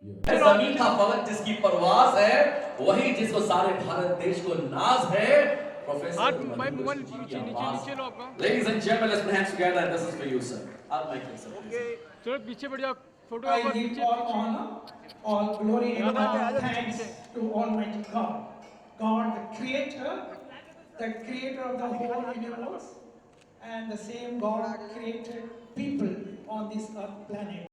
जमीन का फलक जिसकी परवाज है, वही जिसको सारे भारत देश को नाज है, प्रोफेसर मधुकर मोबाइल जी की पीछे नीचे आवाज नीचे लो आपका। है। Ladies and gentlemen, let's put hands together and this is for you, sir. I'll make this, sir, please. चलो पीछे बढ़ जाओ, I फोटोग्राफर give पीछे all पीछे। honor, all glory and आजा all आजा पीछे thanks पीछे। to Almighty God. God, the creator of the whole universe, and the same God created people on this earth planet.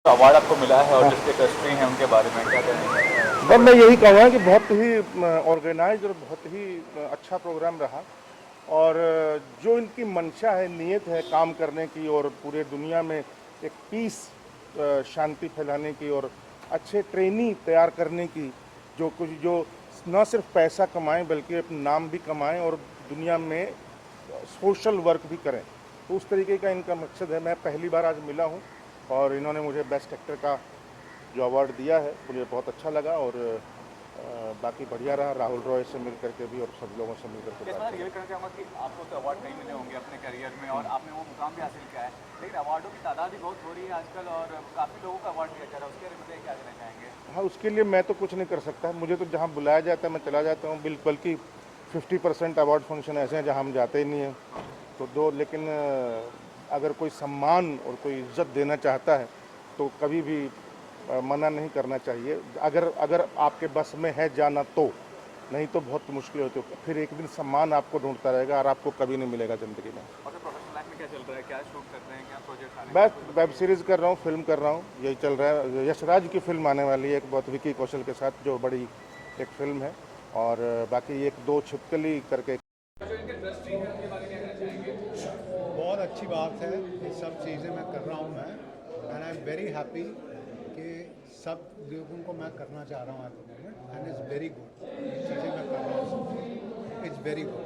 Award आपको मिला है और जिसके ट्रस्टी हैं उनके बारे में क्या कहेंगे? बस मैं यही कहूँगा कि बहुत ही ऑर्गेनाइज और बहुत ही अच्छा प्रोग्राम रहा और जो इनकी मंशा है, नीयत है काम करने की और पूरे दुनिया में एक पीस शांति फैलाने की और अच्छे ट्रेनी तैयार करने की, जो कुछ जो न सिर्फ पैसा कमाएं बल्कि अपना नाम भी कमाएं और दुनिया में सोशल वर्क भी करें, तो उस तरीके का इनका मकसद है। मैं पहली बार आज मिला हूँ और इन्होंने मुझे बेस्ट एक्टर का जो अवार्ड दिया है मुझे बहुत अच्छा लगा और बाकी बढ़िया रहा। राहुल रॉय से मिल करके भी और सब लोगों से मिल करके इस बार ये कहना चाहूँगा कि आपको तो अवार्ड नहीं मिले होंगे अपने करियर में और आपने वो मुकाम भी हासिल किया है, लेकिन अवार्डों की तादाद भी बहुत हो रही है आजकल और काफ़ी लोगों को अवार्ड दिया जा रहा है, उसके बारे में क्या कहना चाहेंगे? हाँ, उसके लिए मैं तो कुछ नहीं कर सकता, मुझे तो जहाँ बुलाया जाता है मैं चला जाता हूँ। बल्कि 50% अवार्ड फंक्शन ऐसे हैं जहाँ हम जाते ही नहीं हैं, तो लेकिन अगर कोई सम्मान और कोई इज्जत देना चाहता है तो कभी भी मना नहीं करना चाहिए। अगर आपके बस में है जाना तो, नहीं तो बहुत मुश्किल होती है। फिर एक दिन सम्मान आपको ढूंढता रहेगा और आपको कभी नहीं मिलेगा ज़िंदगी में। और प्रोफेशनल लाइफ में क्या चल रहा है, क्या शूट कर रहे हैं, क्या प्रोजेक्ट आने बस वेब सीरीज़ कर रहा हूँ, फिल्म कर रहा हूँ, यही चल रहा है। यशराज की फिल्म आने वाली है एक बहुत, विकी कौशल के साथ, जो बड़ी एक फिल्म है, और बाकी एक दो छिपकली करके। बहुत अच्छी बात है, ये सब चीज़ें मैं कर रहा हूँ मैं, and I am very happy कि सब लोगों को मैं करना चाह रहा हूँ at the moment, and it's very good. ये चीज़ें मैं कर रहा हूँ, इट्स वेरी गुड।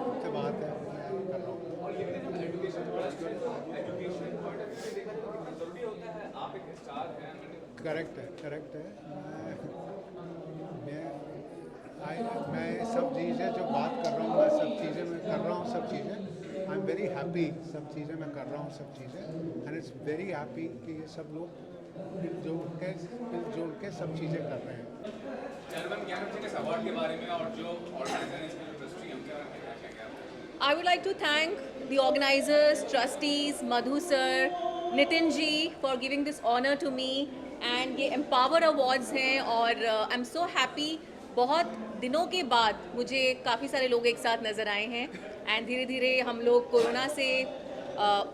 अच्छी बात है, मैं कर रहा हूँ। करेक्ट है। मैं सब चीज़ें जो बात कर रहा हूँ, मैं सब चीज़ें मैं कर रहा हूँ, सब चीज़ें आई एम वेरी हैप्पी, सब चीज़ें मैं कर रहा हूँ, सब चीज़ें, एंड इट्स वेरी हैप्पी कि ये सब लोग मिलजुल के सब चीज़ें कर रहे हैं। चरवन ज्ञानम जी के अवार्ड के बारे में और जो ऑर्गेनाइजर है इसमें ट्रस्टी उनके बारे में क्या कहेंगे आप? I would like to thank the organizers, trustees, Madhu sir, Nitin ji for giving this honor to me, and ये Empower Awards हैं और I'm so happy, बहुत दिनों के बाद मुझे काफ़ी सारे लोग एक साथ नज़र आए हैं एंड धीरे धीरे हम लोग कोरोना से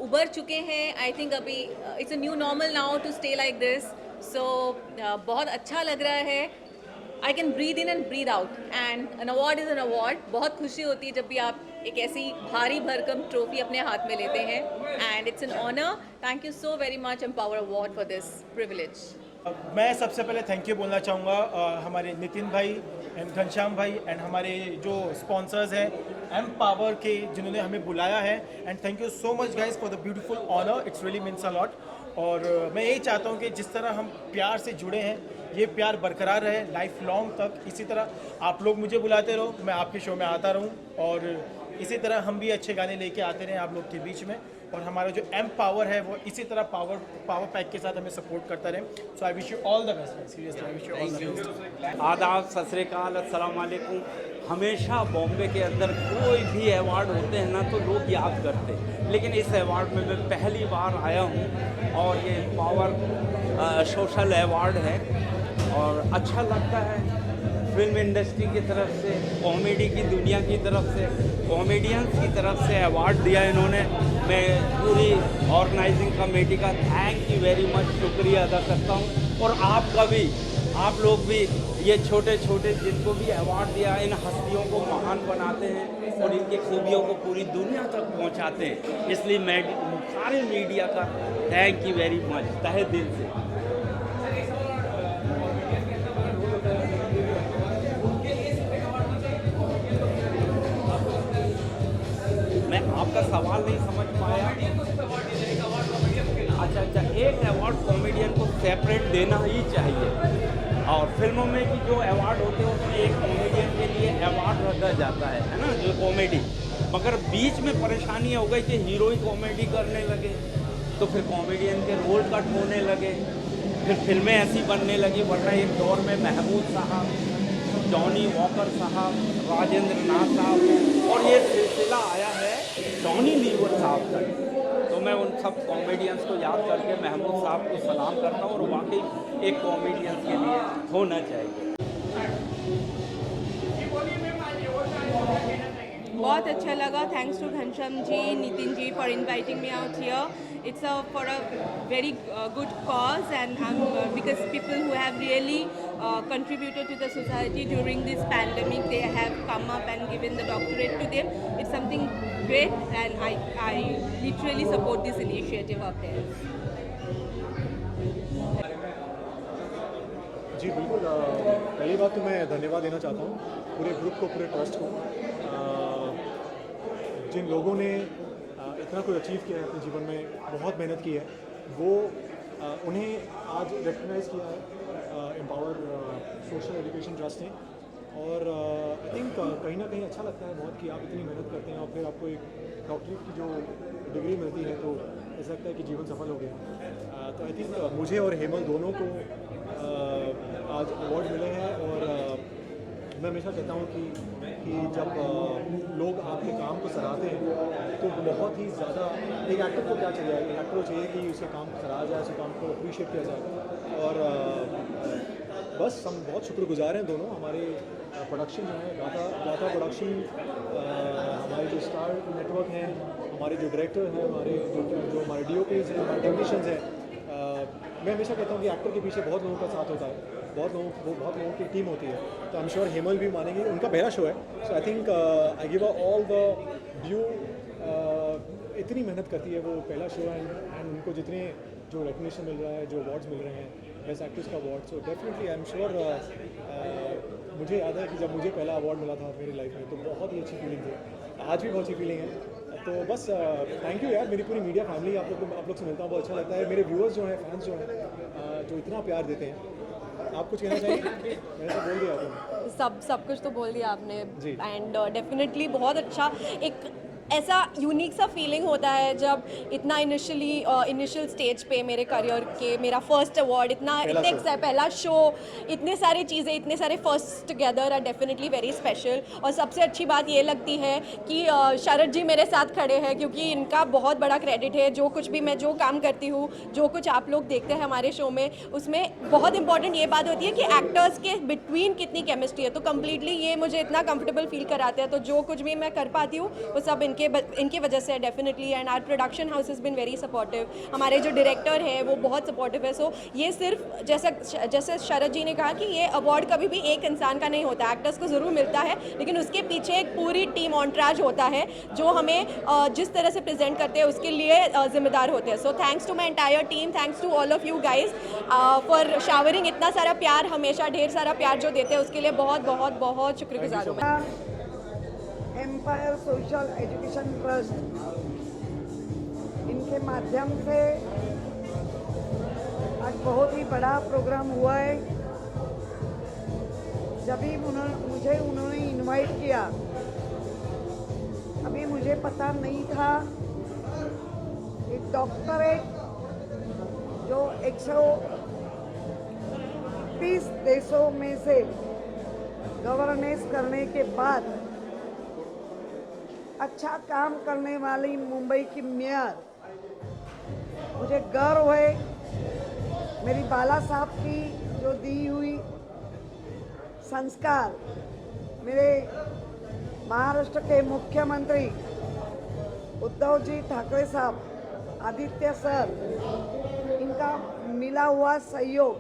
उबर चुके हैं। आई थिंक अभी it's a new normal now to stay like this, so बहुत अच्छा लग रहा है। I can breathe in and breathe out, and an award is an award. बहुत खुशी होती है जब भी आप एक ऐसी भारी भरकम ट्रॉफी अपने हाथ में लेते हैं, and it's an honour. Thank you so very much empower award for this privilege. मैं सबसे पहले थैंक यू बोलना चाहूँगा हमारे नितिन भाई एंड घनश्याम भाई एंड हमारे जो स्पॉन्सर्स हैं एम्पावर के, जिन्होंने हमें बुलाया है, and thank you so much guys for the beautiful honour, it's really means a lot. और मैं यही चाहता हूँ कि जिस तरह हम प्यार से जुड़े हैं, ये प्यार बरकरार रहे लाइफ लॉन्ग तक। इसी तरह आप लोग मुझे बुलाते रहो, मैं आपके शो में आता रहूँ, और इसी तरह हम भी अच्छे गाने लेके आते रहें आप लोग के बीच में, और हमारा जो एम्पावर है वो इसी तरह पावर पैक के साथ हमें सपोर्ट करता रहे। So I wish you all the best, seriously I wish you all the best. आदाब, सत श्री अकाल, अस्सलाम वालेकुम। हमेशा बॉम्बे के अंदर कोई भी अवार्ड होते हैं ना तो लोग याद करते हैं, लेकिन इस अवार्ड में मैं पहली बार आया हूँ और ये पावर सोशल अवार्ड है और अच्छा लगता है। फिल्म इंडस्ट्री की तरफ से, कॉमेडी की दुनिया की तरफ से, कॉमेडियंस की तरफ से अवार्ड दिया इन्होंने। मैं पूरी ऑर्गेनाइजिंग कमेटी का थैंक यू वेरी मच शुक्रिया अदा करता हूँ, और आपका भी, आप लोग भी ये छोटे छोटे जिनको भी अवार्ड दिया, इन हस्तियों को महान बनाते हैं और इनकी खूबियों को पूरी दुनिया तक पहुँचाते हैं। इसलिए मैं सारे मीडिया का थैंक यू वेरी मच तहे दिल से। मैं आपका सवाल नहीं समझ पाया। अच्छा, एक अवार्ड कॉमेडियन को सेपरेट देना ही चाहिए, और फिल्मों में भी जो अवार्ड होते हैं उसमें एक कॉमेडियन के लिए अवार्ड रखा जाता है ना, जो कॉमेडी। मगर बीच में परेशानी हो गई कि हीरो ही कॉमेडी करने लगे, तो फिर कॉमेडियन के रोल कट होने लगे, फिर फिल्में ऐसी बनने लगी। वरना एक दौर में महमूद साहब, जॉनी वॉकर साहब, राजेंद्र नाथ साहब, और ये सिलसिला आया है जॉनी लीवर साहब तक। तो मैं उन सब कॉमेडियंस को याद करके महमूद साहब को सलाम करता हूँ, और वाकई एक कॉमेडियंस के लिए होना चाहिए। बहुत अच्छा लगा। Thanks to Ghanshyam ji, Nitin ji for inviting me out here, it's for a very good cause, and because people who have really contributed to the society during this pandemic, they have come up and given the doctorate to them. It's something great, and I literally support this initiative of theirs. जी बिल्कुल, पहली बात तो मैं धन्यवाद देना चाहता हूँ पूरे ग्रुप को, पूरे ट्रस्ट को, जिन लोगों ने इतना कुछ अचीव किया है अपने जीवन में, बहुत मेहनत की है, वो उन्हें आज रिकग्नाइज़ किया है एम्पावर सोशल एजुकेशन ट्रस्ट ने। और आई थिंक कहीं ना कहीं अच्छा लगता है बहुत कि आप इतनी मेहनत करते हैं और फिर आपको एक डॉक्टरेट की जो डिग्री मिलती है तो ऐसा लगता है कि जीवन सफल हो गया। तो आई थिंक मुझे और हेमल दोनों को आज अवार्ड मिले हैं, और मैं हमेशा कहता हूँ कि जब लोग आपके काम को सराहते हैं तो बहुत ही ज़्यादा, एक एक्टर को क्या चाहिए, एक एक्टर को चाहिए कि उसके काम को सराहा जाए, उसके काम को अप्रिशिएट किया जाए। और बस हम बहुत शुक्रगुजार हैं दोनों, हमारे प्रोडक्शन जो है गाथा प्रोडक्शन, हमारे जो स्टार नेटवर्क हैं, हमारे जो डायरेक्टर हैं, हमारे जो हमारे DOPs हैं, हमारे टेक्नीशियंस हैं। मैं हमेशा कहता हूँ कि एक्टर के पीछे बहुत लोगों का साथ होता है, बहुत लोगों की टीम होती है। तो आई एम श्योर हेमल भी मानेंगे, उनका पहला शो है, so I think I give all the due. इतनी मेहनत करती है वो, पहला शो है, एंड उनको जितने जो रिकग्निशन मिल रहा है, जो अवार्ड्स मिल रहे हैं, बेस्ट एक्ट्रेस का award, so definitely I am sure. मुझे याद है कि जब मुझे पहला अवार्ड मिला था मेरी लाइफ में तो बहुत ही अच्छी फीलिंग थी, आज भी बहुत अच्छी फीलिंग है। तो बस थैंक यू यार, मेरी पूरी मीडिया फैमिली, आप लोग से मिलता हूँ, बहुत अच्छा लगता है। मेरे व्यूअर्स जो हैं, फैंस जो हैं, जो इतना प्यार देते हैं। आप कुछ कहना चाहिए? मैंने तो बोल दिया आपने, सब कुछ तो बोल दिया आपने। जी। एंड डेफिनेटली बहुत अच्छा, एक ऐसा यूनिक सा फीलिंग होता है जब इतना इनिशियल स्टेज पे मेरे करियर के मेरा फर्स्ट अवार्ड, पहला शो, इतने सारी चीज़ें, इतने सारे first together are definitely very special. और सबसे अच्छी बात ये लगती है कि शरद जी मेरे साथ खड़े हैं, क्योंकि इनका बहुत बड़ा क्रेडिट है। जो कुछ भी मैं जो काम करती हूँ, जो कुछ आप लोग देखते हैं हमारे शो में, उसमें बहुत इंपॉर्टेंट ये बात होती है कि एक्टर्स के बिटवीन कितनी केमिस्ट्री है। तो कम्प्लीटली ये मुझे इतना कंफर्टेबल फील कराते हैं, तो जो कुछ भी मैं कर पाती हूँ वो सब इनके वजह से definitely. And our production house is been very supportive, हमारे जो डायरेक्टर है वो बहुत सपोर्टिव है। सो ये सिर्फ जैसे शरद जी ने कहा कि ये अवार्ड कभी भी एक इंसान का नहीं होता, एक्टर्स को ज़रूर मिलता है, लेकिन उसके पीछे एक पूरी टीम ऑनट्राज होता है जो हमें जिस तरह से प्रेजेंट करते हैं उसके लिए जिम्मेदार होते हैं। So thanks to my entire team, thanks to all of you guys for showering इतना सारा प्यार, हमेशा ढेर सारा प्यार जो देते हैं उसके लिए बहुत बहुत बहुत शुक्रगुजार हूँ मैं। एम्पायर सोशल एजुकेशन ट्रस्ट, इनके माध्यम से आज बहुत ही बड़ा प्रोग्राम हुआ है। जब भी उन्होंने इनवाइट किया, अभी मुझे पता नहीं था कि डॉक्टरेट जो 130 देशों में से गवर्नेंस करने के बाद अच्छा काम करने वाली मुंबई की मेयर, मुझे गर्व है मेरी बाला साहब की जो दी हुई संस्कार, मेरे महाराष्ट्र के मुख्यमंत्री उद्धव जी ठाकरे साहब, आदित्य सर, इनका मिला हुआ सहयोग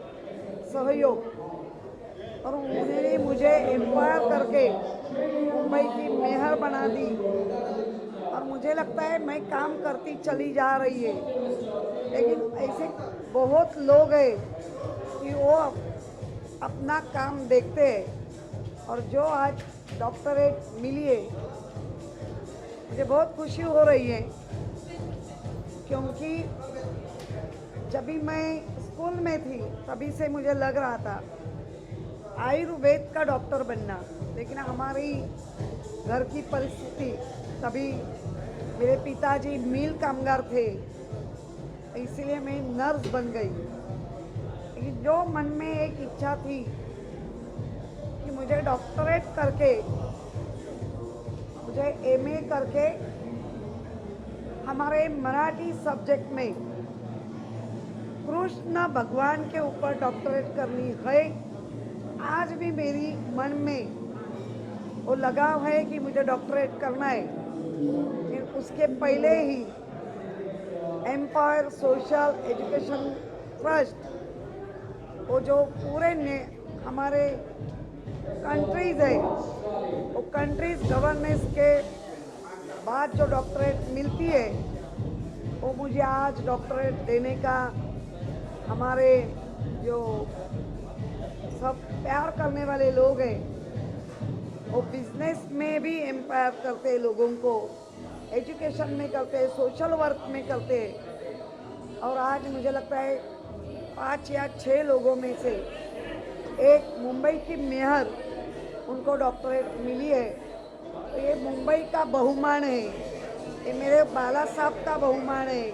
और उन्होंने मुझे एम्पायर करके मुंबई की मेयर बना दी। और मुझे लगता है मैं काम करती चली जा रही है, लेकिन ऐसे बहुत लोग हैं कि वो अपना काम देखते हैं। और जो आज डॉक्टरेट मिली है, मुझे बहुत खुशी हो रही है, क्योंकि जब भी मैं स्कूल में थी तभी से मुझे लग रहा था आयुर्वेद का डॉक्टर बनना, लेकिन हमारी घर की परिस्थिति, तभी मेरे पिताजी मिल कामगार थे, इसीलिए मैं नर्स बन गई। लेकिन जो मन में एक इच्छा थी कि मुझे डॉक्टरेट करके, मुझे MA करके हमारे मराठी सब्जेक्ट में कृष्ण भगवान के ऊपर डॉक्टरेट करनी है। आज भी मेरी मन में वो लगाव है कि मुझे डॉक्टरेट करना है। फिर उसके पहले ही एम्पावर सोशल एजुकेशन ट्रस्ट, वो जो पूरे ने हमारे कंट्रीज है, वो कंट्रीज गवर्नेंस के बाद जो डॉक्टरेट मिलती है, वो मुझे आज डॉक्टरेट देने का हमारे जो सब प्यार करने वाले लोग हैं, वो बिजनेस में भी एम्पायर करते हैं लोगों को, एजुकेशन में करते हैं, सोशल वर्क में करते हैं। और आज मुझे लगता है 5 या 6 लोगों में से एक मुंबई की मेयर, उनको डॉक्टरेट मिली है। तो ये मुंबई का बहुमान है, ये मेरे बाला साहब का बहुमान है,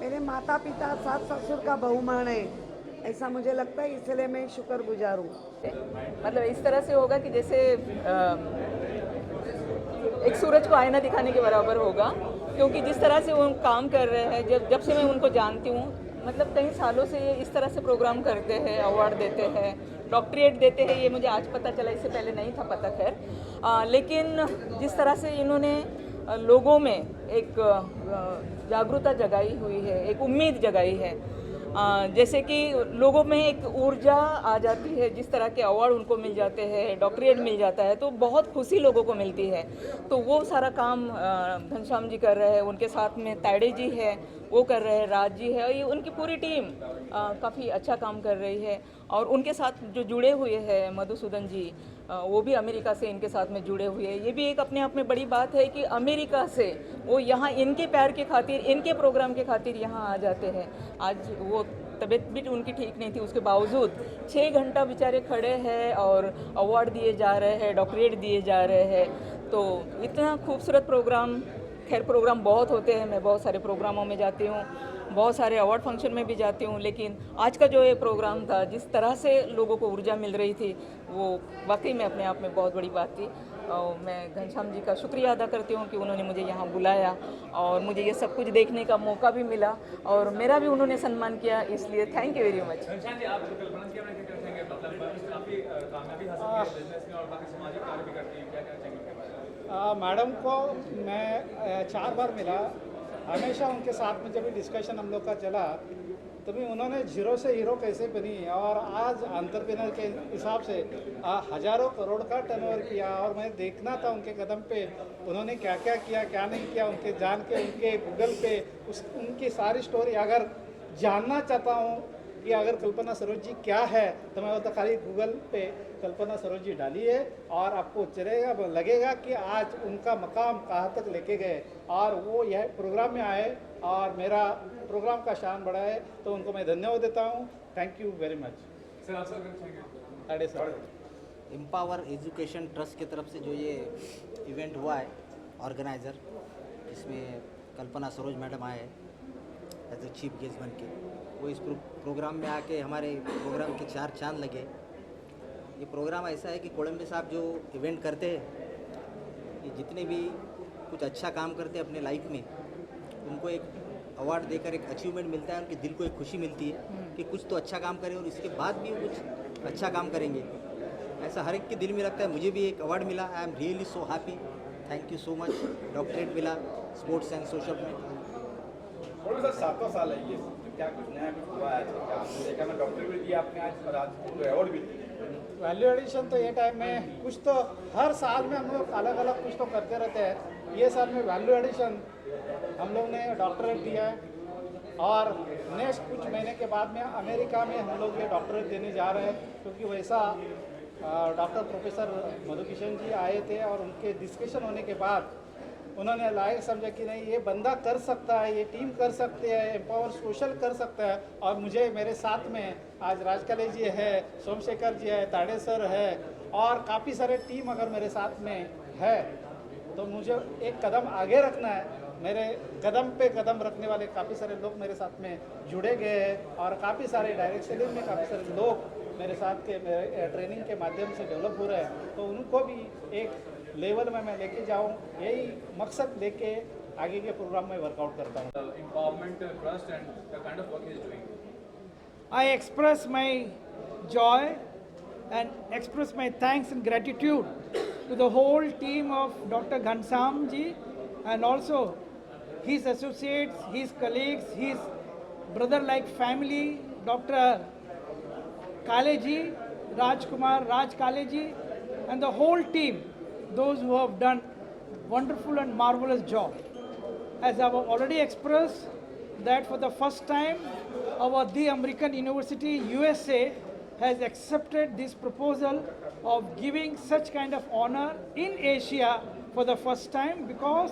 मेरे माता पिता सास ससुर का बहुमान है, ऐसा मुझे लगता है। इसलिए मैं शुक्रगुजार हूँ। मतलब इस तरह से होगा कि जैसे एक सूरज को आईना दिखाने के बराबर होगा, क्योंकि जिस तरह से वो काम कर रहे हैं, जब से मैं उनको जानती हूँ, मतलब कई सालों से ये इस तरह से प्रोग्राम करते हैं, अवार्ड देते हैं, डॉक्टरेट देते हैं। ये मुझे आज पता चला, इससे पहले नहीं था पता खैर। लेकिन जिस तरह से इन्होंने लोगों में एक जागरूकता जगाई हुई है, एक उम्मीद जगाई है, जैसे कि लोगों में एक ऊर्जा आ जाती है, जिस तरह के अवार्ड उनको मिल जाते हैं, डॉक्टरेट मिल जाता है, तो बहुत खुशी लोगों को मिलती है। तो वो सारा काम घनश्याम जी कर रहे हैं, उनके साथ में तायडे जी है, वो कर रहे हैं, राज जी है, और ये उनकी पूरी टीम काफ़ी अच्छा काम कर रही है। और उनके साथ जो जुड़े हुए हैं मधुसूदन जी, वो भी अमेरिका से इनके साथ में जुड़े हुए हैं। ये भी एक अपने आप में बड़ी बात है कि अमेरिका से वो यहाँ इनके प्यार के खातिर, इनके प्रोग्राम के खातिर यहाँ आ जाते हैं। आज वो तबीयत भी उनकी ठीक नहीं थी, उसके बावजूद 6 घंटा बेचारे खड़े हैं और अवार्ड दिए जा रहे हैं, डॉक्टरेट दिए जा रहे हैं। तो इतना खूबसूरत प्रोग्राम, खैर प्रोग्राम बहुत होते हैं, मैं बहुत सारे प्रोग्रामों में जाती हूँ, बहुत सारे अवार्ड फंक्शन में भी जाती हूँ, लेकिन आज का जो ये प्रोग्राम था, जिस तरह से लोगों को ऊर्जा मिल रही थी, वो वाकई में अपने आप में बहुत बड़ी बात थी। और मैं घनश्याम जी का शुक्रिया अदा करती हूँ कि उन्होंने मुझे यहाँ बुलाया और मुझे ये सब कुछ देखने का मौका भी मिला, और मेरा भी उन्होंने सम्मान किया, इसलिए thank you very much. Madam को मैं 4 बार मिला, हमेशा उनके साथ में जब भी डिस्कशन हम लोग का चला, तभी उन्होंने जीरो से हीरो कैसे बनी और आज एंटरप्रेन्योर के हिसाब से हज़ारों करोड़ का टर्नओवर किया। और मैं देखना था उनके कदम पे उन्होंने क्या क्या किया, क्या नहीं किया, उनके जान के, उनके गूगल पे उनकी सारी स्टोरी अगर जानना चाहता हूँ कि अगर कल्पना सरोज जी क्या है, तो मैं तो खाली गूगल पे कल्पना सरोज जी डालिए और आपको चलेगा, लगेगा कि आज उनका मकाम कहाँ तक लेके गए और वो यह प्रोग्राम में आए और मेरा प्रोग्राम का शान बढ़ाए, तो उनको मैं धन्यवाद देता हूँ। Thank you very much sir. Empower education trust की तरफ से जो ये इवेंट हुआ है ऑर्गेनाइज़र, इसमें कल्पना सरोज मैडम आए एज ए चीफ गेस्ट बन के, वो इस प्रोग्राम में आके हमारे प्रोग्राम के 4 चांद लगे। ये प्रोग्राम ऐसा है कि कोलंबे साहब जो इवेंट करते हैं, ये जितने भी कुछ अच्छा काम करते हैं अपने लाइफ में, उनको एक अवार्ड देकर एक अचीवमेंट मिलता है, उनके दिल को एक खुशी मिलती है कि कुछ तो अच्छा काम करें और इसके बाद भी वो कुछ अच्छा काम करेंगे। ऐसा हर एक के दिल में लगता है। मुझे भी एक अवार्ड मिला, I am really so happy, thank you so much. Doctorate मिला स्पोर्ट्स एंड सोशल में। सर 7वां साल है ये, क्या कुछ नया कुछ हुआ है? आपने देखा मैं डॉक्टर भी दिया आपने आज, और आज अवार्ड भी दिया। वैल्यू एडिशन तो ये टाइम में कुछ तो हर साल में हम लोग अलग अलग कुछ तो करते रहते हैं। ये साल में वैल्यू एडिशन हम लोग ने डॉक्टरेट दिया है और नेक्स्ट कुछ महीने के बाद में अमेरिका में हम लोग ये डॉक्टरेट देने जा रहे हैं, क्योंकि वैसा डॉक्टर प्रोफेसर मधुकिशन जी आए थे और उनके डिस्कशन होने के बाद उन्होंने लायक समझा कि नहीं, ये बंदा कर सकता है, ये टीम कर सकते हैं, एम्पावर सोशल कर सकता है। और मुझे मेरे साथ में आज राजकले जी है, सोमशेखर जी है, ताड़े सर है और काफ़ी सारे टीम अगर मेरे साथ में है, तो मुझे एक कदम आगे रखना है। मेरे कदम पे कदम रखने वाले काफ़ी सारे लोग मेरे साथ में जुड़े गए हैं और काफ़ी सारे डायरेक्ट सेलिंग में काफ़ी सारे लोग मेरे साथ के मेरे ट्रेनिंग के माध्यम से डेवलप हो रहे हैं, तो उनको भी एक लेवल में मैं लेके जाऊं, यही मकसद लेके आगे के प्रोग्राम में वर्कआउट करता हूं। Empowerment trust and the kind of work he is doing, I express my joy and express my thanks and gratitude to the whole team of Dr. Ghansam ji and also his associates, his colleagues, his brother-like family, Dr. Kaleji, Rajkumar, Raj Kaleji, and the whole team, those who have done wonderful and marvelous job. As I have already expressed, that for the first time, the American University, USA, has accepted this proposal of giving such kind of honor in Asia for the first time, because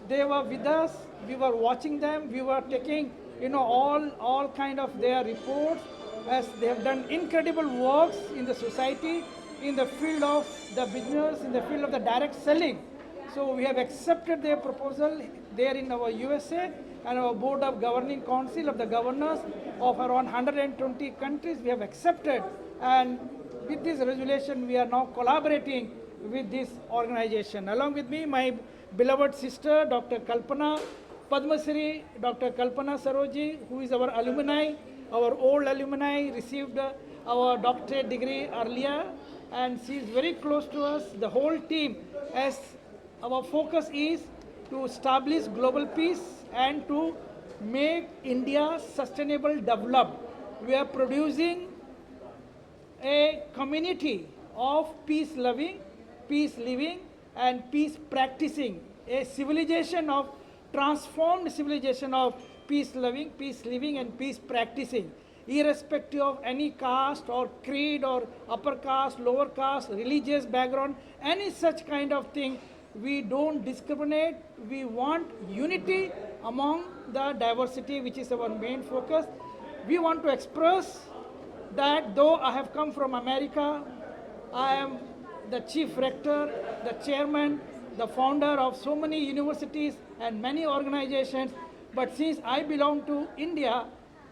they were with us, we were watching them, we were taking, all kind of their reports, as they have done incredible works in the society, in the field of the business, in the field of the direct selling. So we have accepted their proposal there in our USA, and our Board of Governing Council of the governors of around 120 countries we have accepted, and with this resolution we are now collaborating with this organization. Along with me, my beloved sister Dr. Kalpana Padmasri, Dr. Kalpana Saroji, who is our alumni, our old alumni, received our doctorate degree earlier, and she is very close to us, the whole team, as our focus is to establish global peace and to make India sustainable developed. We are producing a community of peace loving, peace living, and peace practicing, a civilization of transformed civilization of peace loving, peace living, and peace practicing, irrespective of any caste or creed or upper caste, lower caste, religious background, any such kind of thing. We don't discriminate. We want unity among the diversity, which is our main focus. We want to express that though I have come from America, I am the chief rector, the chairman, the founder of so many universities and many organizations, but since I belong to India,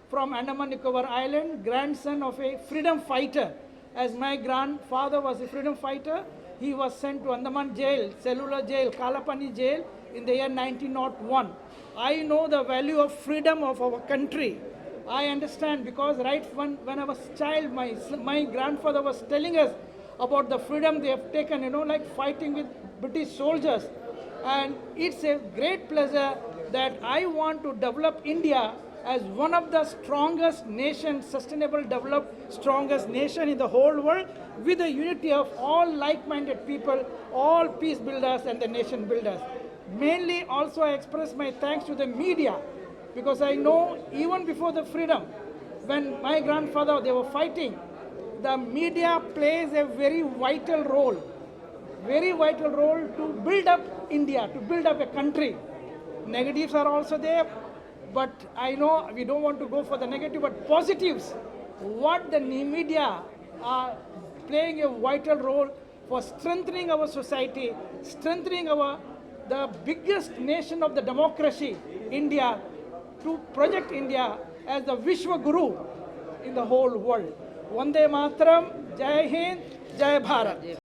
from Andaman Nicobar Island, grandson of a freedom fighter, as my grandfather was a freedom fighter, he was sent to Andaman jail, cellular jail, Kalapani jail in the year 1901. I know the value of freedom of our country. I understand, because right when I was a child, my grandfather was telling us about the freedom they have taken, like fighting with British soldiers. And it's a great pleasure that I want to develop India as one of the strongest nations, sustainable developed, strongest nation in the whole world, with the unity of all like-minded people, all peace builders and the nation builders. Mainly also I express my thanks to the media, because I know even before the freedom, when my grandfather, they were fighting, the media plays a very vital role to build up India, to build up a country. Negatives are also there, but I know we don't want to go for the negative, but positives. What the media are playing a vital role for strengthening our society, strengthening the biggest nation of the democracy, India, to project India as the Vishwa Guru in the whole world. Vande Mataram, Jai Hind, Jai Bharat.